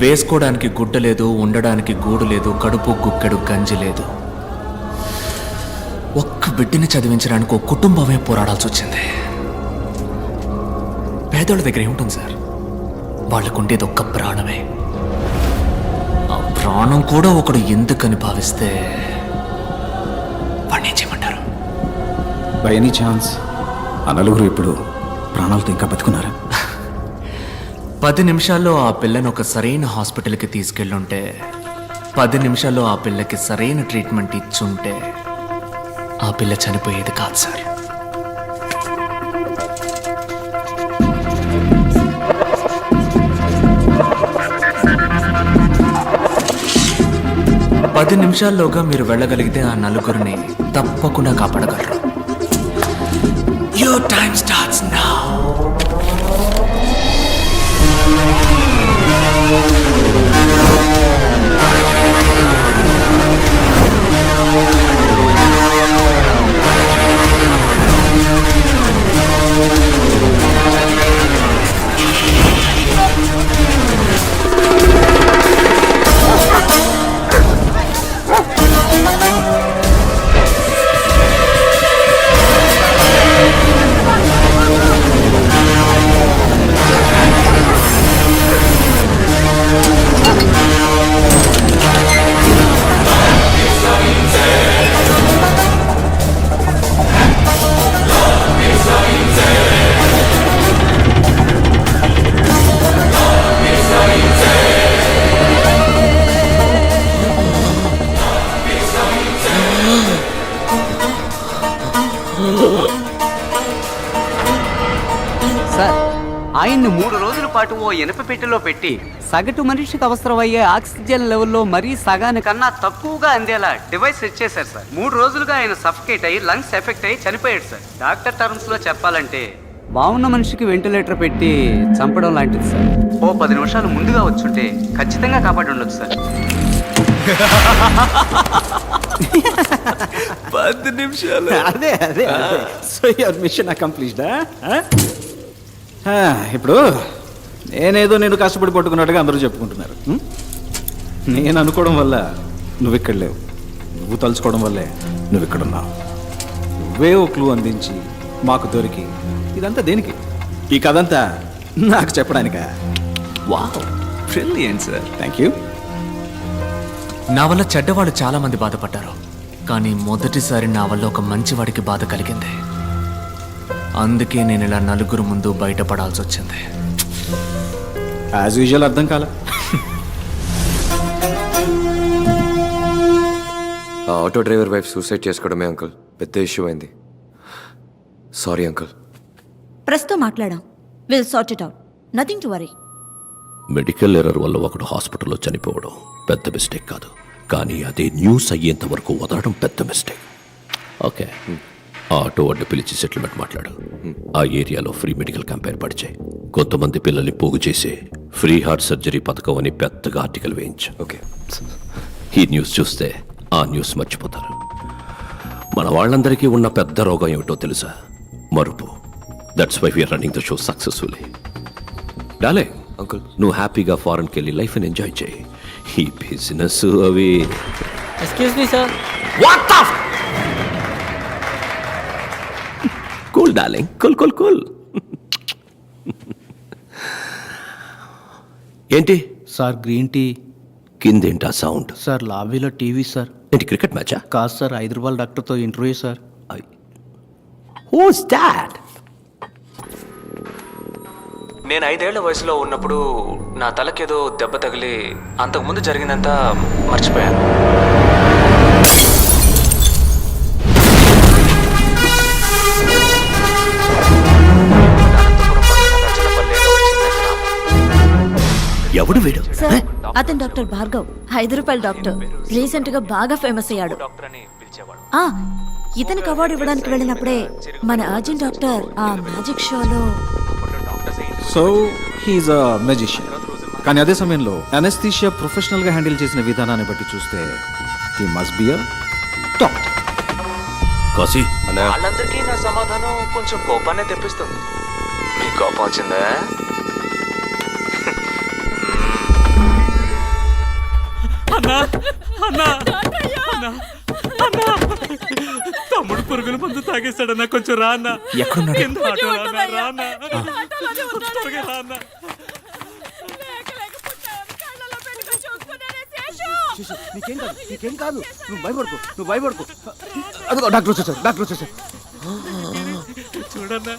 వేసుకోవడానికి గుడ్డ లేదు, ఉండడానికి గూడు లేదు, కడుపు గుక్కెడు గంజి లేదు. ఒక్క బిడ్డని చదివించడానికి ఒక కుటుంబమే పోరాడాల్సి వచ్చింది. పేదోళ్ళ దగ్గర ఏముంటుంది సార్? వాళ్ళకుండేది ఒక్క ప్రాణమే. ఆ ప్రాణం కూడా ఒకడు ఎందుకని భావిస్తే వాడిని ఏం చేయమంటారు? బై ఎనీ ఛాన్స్ ఆ నలుగురు ఇప్పుడు ప్రాణాలతో ఇంకా బతుకున్నారా? 10 నిమిషాల్లో ఆ పిల్లని ఒక సరైన హాస్పిటల్కి తీసుకెళ్ళుంటే, 10 నిమిషాల్లో ఆ పిల్లకి సరైన ట్రీట్మెంట్ ఇచ్చుంటే ఆ పిల్ల చనిపోయేది కాదు సార్. పది నిమిషాల్లోగా మీరు వెళ్ళగలిగితే ఆ నలుగురిని తప్పకుండా కాపాడగలరు. Your time starts now. Sir, ఆయన్ని 3 రోజుల పాటు ఓ ఇనప పెట్టెలో పెట్టి సగటు మనిషికి అవసరమయ్యే ఆక్సిజన్ లెవెల్లో మరీ సగానికన్నా తక్కువగా అందేలా డివైస్ సెట్ చేశారు సార్. 3 రోజులుగా ఆయన సఫకేట్ అయ్యి లంగ్స్ ఎఫెక్ట్ అయ్యి చనిపోయాడు సార్. డాక్టర్ టర్మ్స్ లో చెప్పాలంటే బాగున్న మనిషికి వెంటిలేటర్ పెట్టి చంపడం లాంటిది సార్. ఓ 10 నిమిషాలు ముందుగా వచ్చుంటే ఖచ్చితంగా కాపాడి ఉండొచ్చు సార్. 10 నిమిషాలు. అదే అదే సో యువర్ మిషన్ అకంప్లీష్డా? ఇప్పుడు నేనేదో నేను కష్టపడి పట్టుకున్నట్టుగా అందరూ చెప్పుకుంటున్నారు. నేను అనుకోవడం వల్ల నువ్వు ఇక్కడ లేవు, నువ్వు తలుచుకోవడం వల్లే నువ్వు ఇక్కడ ఉన్నావు. నువ్వే ఓ క్లూ అందించి మాకు దొరికి ఇదంతా దేనికి? ఈ కథ అంతా నాకు చెప్పడానికా? Wow, brilliant sir. Thank you. నా వల్ల చెడ్డవాళ్ళు చాలా మంది బాధపడ్డారు, కానీ మొదటిసారి నా వల్ల ఒక మంచివాడికి బాధ కలిగింది. అందుకే నేను ఇలా నలుగురు ముందు బయటపడాల్సి వచ్చింది. యాజ్ యూజువల్ అర్థం కాల. ఆ ఆటో డ్రైవర్ వైఫ్ సూసైడ్ చేసుకోవడమే అంకుల్ పెద్ద ఇష్యూ అయింది. Sorry uncle. ప్రెస్తో మాట్లాడాం. Will sort it out. Nothing to worry. Medical error వల్ల ఒకడు హాస్పిటల్లో చనిపోవడం పెద్ద మిస్టేక్ కాదు, కానీ అదే న్యూస్ అయ్యేంత వరకు వదలడం పెద్ద మిస్టేక్. ఓకే, ఆ ఆటో అడ్డు పిలిచి సెటిల్మెంట్ మాట్లాడు. ఆ ఏరియాలో ఫ్రీ మెడికల్ క్యాంప్ ఏర్పాటు చేయి. కొంతమంది పిల్లల్ని పోగు చేసి ఫ్రీ హార్ట్ సర్జరీ పథకం అని పెద్దగా ఆర్టికల్ వేయించు. ఓకే. ఈ న్యూస్ చూస్తే ఆ న్యూస్ మర్చిపోతారు. మన వాళ్ళందరికీ ఉన్న పెద్ద రోగం ఏమిటో తెలుసా? మరుపు. That's why we are running the show successfully. డాలే అంకుల్, నువ్వు హ్యాపీగా ఫారెన్కి వెళ్ళి లైఫ్ని ఎంజాయ్ చేయి. ఈ బిజినెస్ అవి. Excuse me sir. What the cool darling, cool cool cool. ఏంటి సార్ గ్రీన్ టీ? కిందేంటా సౌండ్? సార్ లాబీలో టీవీ సార్. ఏంటి క్రికెట్ మ్యాచా? కాదు సార్, హైదరాబాద్ డాక్టర్తో ఇంటర్వ్యూ సార్. Who's that? నేను 5 ఏళ్ల వయసులో ఉన్నప్పుడు నా తలకేదో దెబ్బ తగిలి అంతకుముందు జరిగిందంతా మర్చిపోయాను. ఎవడు వీడు? సార్, అతను డాక్టర్ భార్గవ్, 5 రూపాయల డాక్టర్. రీసెంట్ గా బాగా ఫేమస్ అయ్యాడు. ఆ, ఇతనికి అవార్డు ఇవ్వడానికి వెళ్ళినప్పుడే మన అర్జున్ డాక్టర్ ఆ మ్యాజిక్ షోలో. సో హీఈస్ అ మెజిషియన్. కానీ అదే సమయంలో అనెస్థీషియా ప్రొఫెషనల్గా హ్యాండిల్ చేసిన విధానాన్ని బట్టి చూస్తే he must be a doctor. Kashi వాళ్ళందరికీ నా సమాధానం కొంచెం కోపాన్ని తెప్పిస్తుంది. మీ కోపం వచ్చిందా? అన్నా అన్నా అన్నా అన్నా తమ్ముడు పురుగుల మందు తాగేస్తాడన్నా కొంచెం రా అన్నా ఎక్కడున్నాడు? కింద ఆటోలో అన్నా, రా అన్నా త్వరగా రా అన్నా నీకేం కాదు నువ్వు భయపడుకో అదిగో డాక్టర్ వచ్చేసారు చూడన్నా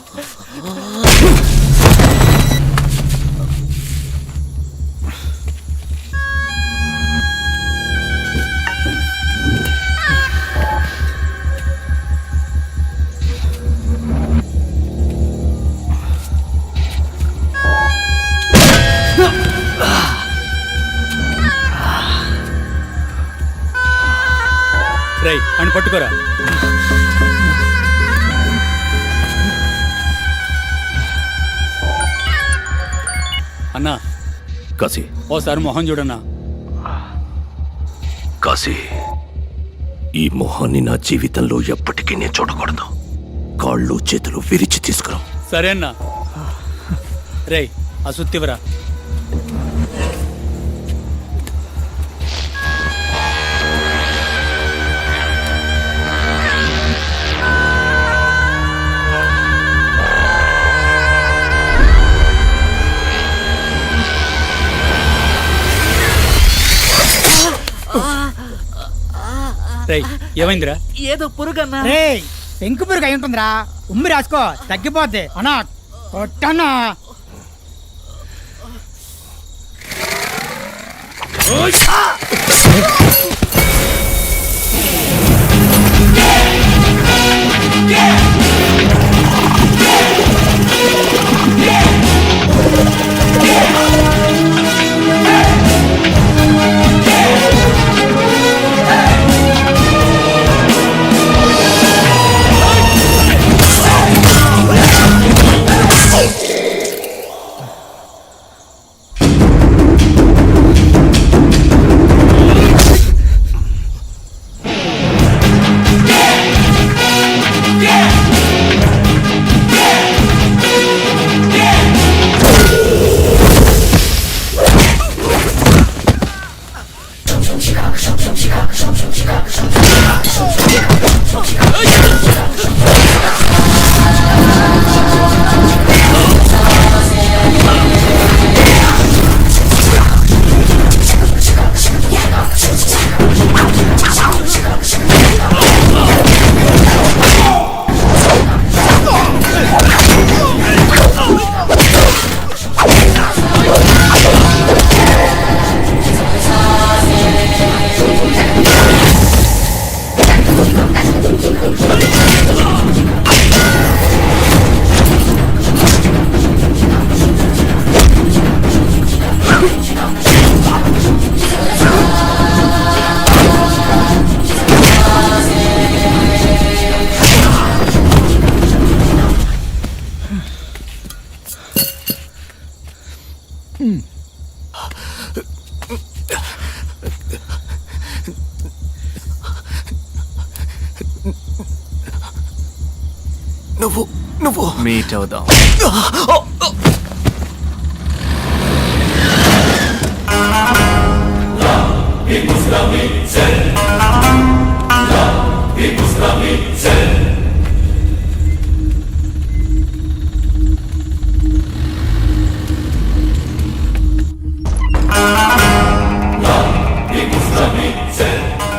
రై అని పట్టుకోరా అన్నా కాశీ ఓసారి మొహం చూడన్నా కాశీ ఈ మొహాన్ని నా జీవితంలో ఎప్పటికీ నేను చూడకూడదు. కాళ్ళు చేతులు విరిచి తీసుకురా. సరే అన్నా రేయ్ అసుత్తివరా రేయ్ ఏమైందిరా ఏదో పురుగన్నా. రే పెంకు పురుగు అయి ఉంటుందిరా. ఉమ్మి రాసుకో తగ్గిపోద్ది. అన్నా కొట్టన్నా. నువ్వు మీట్ అవుదాం.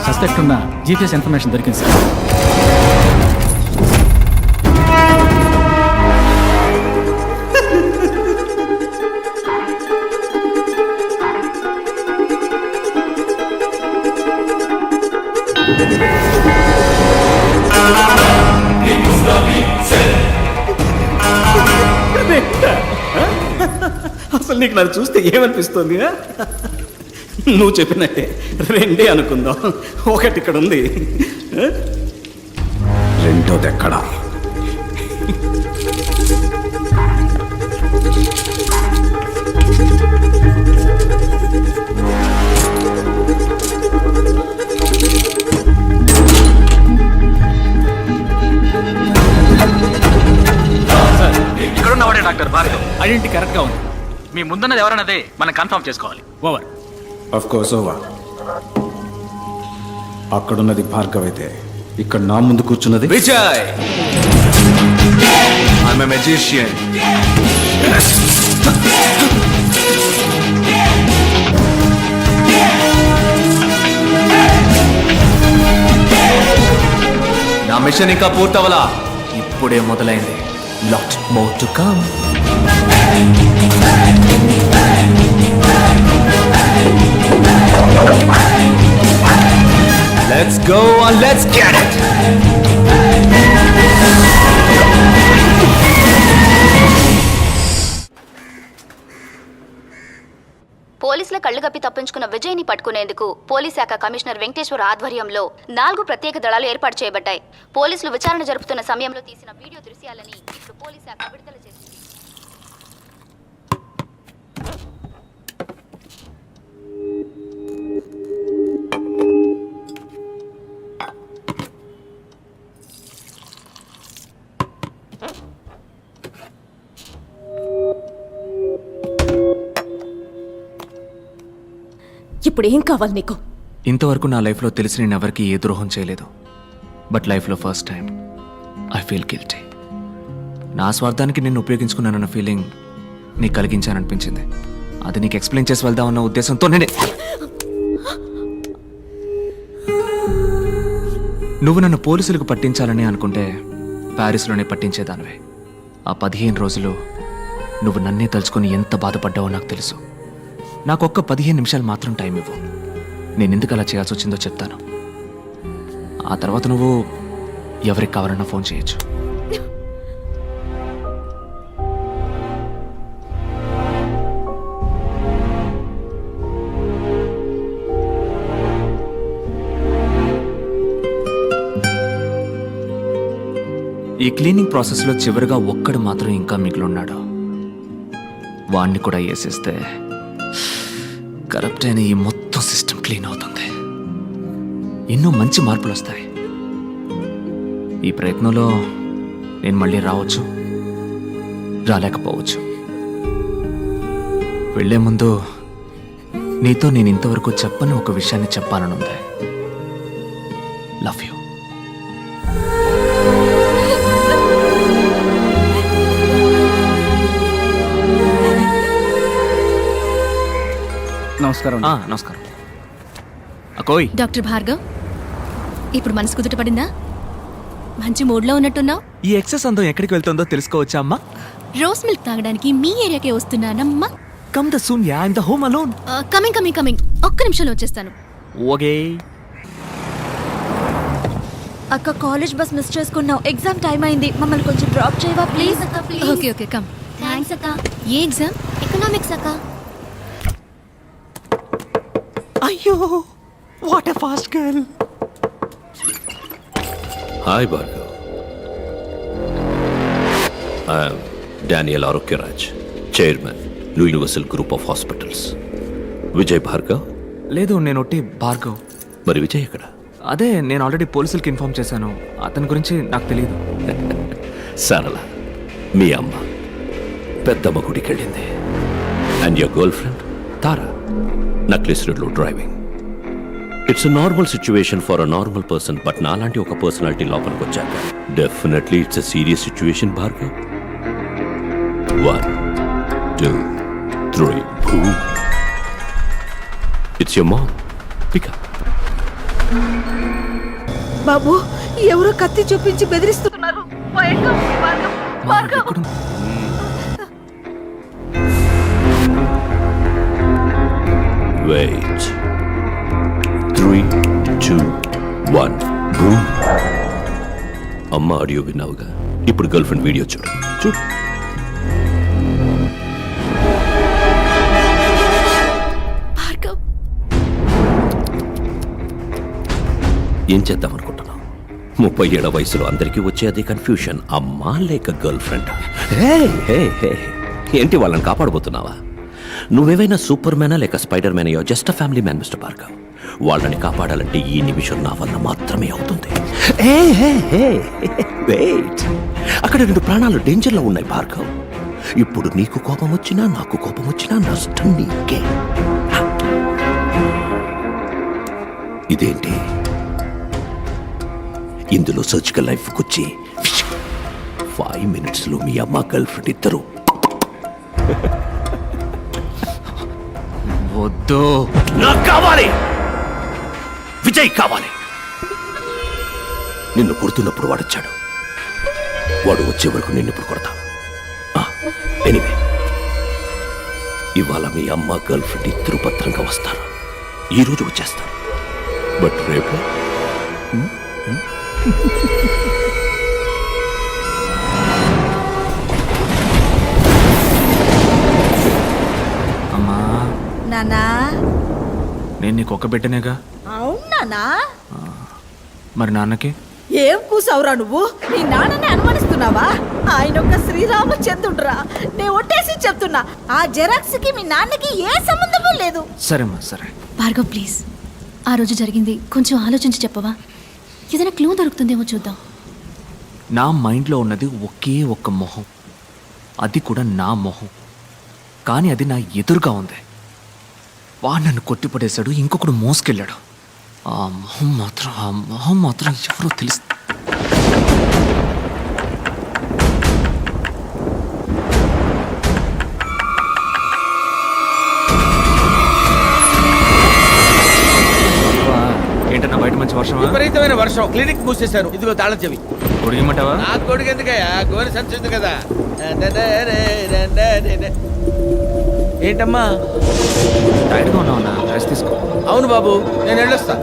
సస్పెక్ట్ ఉన్న జీపీఎస్ ఇన్ఫర్మేషన్ దొరికింది సార్. అసలు నీకు నన్ను చూస్తే ఏమనిపిస్తుంది? నువ్వు చెప్పినట్టే రెండే అనుకుందాం. ఒకటి ఇక్కడ ఉంది, రెండోది ఎక్కడా? ఇక్కడున్నవాడే డాక్టర్ భార్గవ్. ఐడెంటిటీ కరెక్ట్ గా ఉంది. మీ ముందున్నది ఎవరన్నదే మనం కన్ఫర్మ్ చేసుకోవాలి. ఓవర్. Of course over. అక్కడున్నది భార్గవ్ అయితే ఇక్కడ నా ముందు కూర్చున్నది విజయ్ ఐఎమ్ ఎ మెజిషియన్. నా మిషన్ ఇంకా పూర్తవలా, ఇప్పుడే మొదలైంది. Lot more to come. Let's go and let's get it. పోలీసుల కళ్లు కప్పి తప్పించుకున్న విజయ్ని పట్టుకునేందుకు పోలీస్ శాఖ కమిషనర్ వెంకటేశ్వర ఆధ్వర్యంలో 4 ప్రత్యేక దళాలు ఏర్పాటు చేయబడ్డాయి. పోలీసులు విచారణ జరుపుతున్న సమయంలో తీసిన వీడియో దృశ్యాలని ఇప్పుడు పోలీస్ శాఖ విడుదల చేసింది. ఇప్పుడు ఏం కావాలి నీకు? ఇంతవరకు నా లైఫ్లో తెలిసి నేను ఎవరికి ఏ ద్రోహం చేయలేదు. బట్ లైఫ్లో first time I feel guilty. నా స్వార్థానికి నేను ఉపయోగించుకున్నానన్న ఫీలింగ్ నీకు కలిగించాననిపించింది. అది నీకు ఎక్స్ప్లెయిన్ చేసి వెళ్దామన్న ఉద్దేశంతో నేనే. నువ్వు నన్ను పోలీసులకు పట్టించాలని అనుకుంటే ప్యారిస్లోనే పట్టించేదానివే. ఆ 15 రోజులు నువ్వు నన్నే తలుచుకొని ఎంత బాధపడ్డావో నాకు తెలుసు. నాకు ఒక్క 15 నిమిషాలు మాత్రం టైం ఇవ్వు. నేను ఎందుకు అలా చేయాల్సి వచ్చిందో చెప్తాను. ఆ తర్వాత నువ్వు ఎవరికి కావాలన్నా ఫోన్ చేయొచ్చు. ఈ క్లీనింగ్ ప్రాసెస్లో చివరిగా ఒక్కడు మాత్రం ఇంకా మిగిలిన్నాడు. వాణ్ణి కూడా వేసేస్తే కరప్ట్ అయిన ఈ మొత్తం సిస్టమ్ క్లీన్ అవుతుంది. ఎన్నో మంచి మార్పులు వస్తాయి. ఈ ప్రయత్నంలో నేను మళ్ళీ రావచ్చు, రాలేకపోవచ్చు. వెళ్లే ముందు నీతో నేను ఇంతవరకు చెప్పని ఒక విషయాన్ని చెప్పాలనుంది. Love you. నమస్కారం. నమస్కారం. అకోయ్. డాక్టర్ భార్గవ్, ఇప్పుడు మనసు కుదుట పడిందా? మంచి మూడ్లో ఉన్నట్టున్నావు. ఈ ఎక్సెస్ అందం ఎక్కడికి వెళ్తుందో తెలుసుకోవచ్చా అమ్మా? రోస్ మిల్క్ తాగడానికి మీ ఏరియాకే వస్తున్నానమ్మా. Come the soon ya, I'm the home alone. Coming. ఒక్క నిమిషంలో వచ్చేస్తాను. ఓకే. అక్క, కాలేజ్ బస్ మిస్ చేసుకున్నావు. ఎగ్జామ్ టైం అయింది. మమ్మల్ని కొంచెం డ్రాప్ చేయవా ప్లీజ్? Okay come. థ్యాంక్స్ అక్క. ఏ ఎగ్జామ్? ఎకనామిక్స్ అక్క. అయ్యో, what a fast girl. Hi Bhargav. I'm Daniel Arogyaraj, chairman universal group of hospitals. Vijay Bhargav? లేదు, నేను ఒట్టి భార్గవ్. మరి విజయ్ ఎక్కడ? అదే, నేను ఆల్రెడీ పోలీసులకి ఇన్ఫార్మ్ చేశాను. అతని గురించి నాకు తెలియదు. సరళ, మీ అమ్మ పెద్దమ్మ గుడికి వెళ్ళింది. And your girlfriend Tara necklace రోడ్లో driving. It's a normal situation for a normal person. But నాలాంటి ఒక పర్సనాలిటీ లోపలికి వచ్చాక definitely it's a serious situation Bhargav. 1 2 3 boom. It's your mom. Pick up. బాబు, ఎవరో కత్తి చూపించి బెదిరిస్తున్నారు. Wait. 3 2 1 boom. అమ్మ ఆడియో విన్నావుగా, ఇప్పుడు గర్ల్ ఫ్రెండ్ వీడియో చూడు. ఏం చేద్దాం అనుకుంటున్నావు? 37 వయసులో అందరికీ వచ్చే అదే కన్ఫ్యూషన్. అమ్మా లేక గర్ల్ ఫ్రెండ్? ఏంటి వాళ్ళని కాపాడబోతున్నావా? నువ్వేవైనా సూపర్ మ్యానా లేక స్పైడర్ మ్యాన్? యో just a family man mister Bhargav. వాళ్ళని కాపాడాలంటే ఈ నిమిషం నా వల్ల మాత్రమే అవుతుంది. వెయిట్, అక్కడ 2 ప్రాణాలు డేంజర్లో ఉన్నాయి భార్గవ్. ఇప్పుడు నీకు కోపం వచ్చినా నాకు కోపం వచ్చినా నష్టం నీకే. ఇదేంటి? ఇందులో సర్జికల్ లైఫ్ వచ్చి 5 మినిట్స్లో మీ అమ్మ గర్ల్ ఫ్రెండ్ ఇద్దరు. వద్దు. నాకు కావాలి, విజయ్ కావాలి. నిన్ను కొడుతున్నప్పుడు వాడొచ్చాడు, వాడు వచ్చే వరకు నిన్ను ఇప్పుడు కొడతాను. ఎనీవే, ఇవాళ మీ అమ్మ గర్ల్ ఫ్రెండ్ ఇద్దరు భద్రంగా వస్తారు. ఈరోజు వచ్చేస్తారు, బట్ రేపు అమ్మా, నానా నేను నీకు ఒక బిడ్డనేగా, అవునానా? మరి నాన్నకి? ఏం కూసావురా నువ్వు? నీ నాన్నని అనుమానిస్తున్నావా? ఆయన ఒక శ్రీరామచంద్రుడురా. నేను ఒట్టేసి చెప్తున్నా, ఆ జెరాక్స్ కి మీ నాన్నకి ఏ సంబంధము లేదు. సరేమ్మా, సరే. భార్గవ్ ప్లీజ్, ఆ రోజు జరిగింది కొంచెం ఆలోచించి చెప్పవా? ఏదైనా క్లూ దొరుకుతుందేమో చూద్దాం. నా మైండ్లో ఉన్నది ఒకే ఒక్క మొహం, అది కూడా నా మొహం. కానీ అది నా ఎదురుగా ఉంది. వాడు నన్ను కొట్టిపడేశాడు, ఇంకొకడు మోసుకెళ్ళాడు. ఆ మొహం మాత్రం ఎవరో తెలుసు. ఏంటన్నా బయట మంచి వర్షం? విపరీతమైన వర్షం. క్లినిక్ మూసేశారు. ఇదిగో తాళం చెవి. పొడిగమంటావా? నా కొడుకు ఎందుకయ్యా? గోరి సంచుంది కదా. ఏంటమ్మా? టైర్డ్గా ఉన్నావు, రెస్ట్ తీసుకో. అవును బాబు, నేను వెళ్ళొస్తా.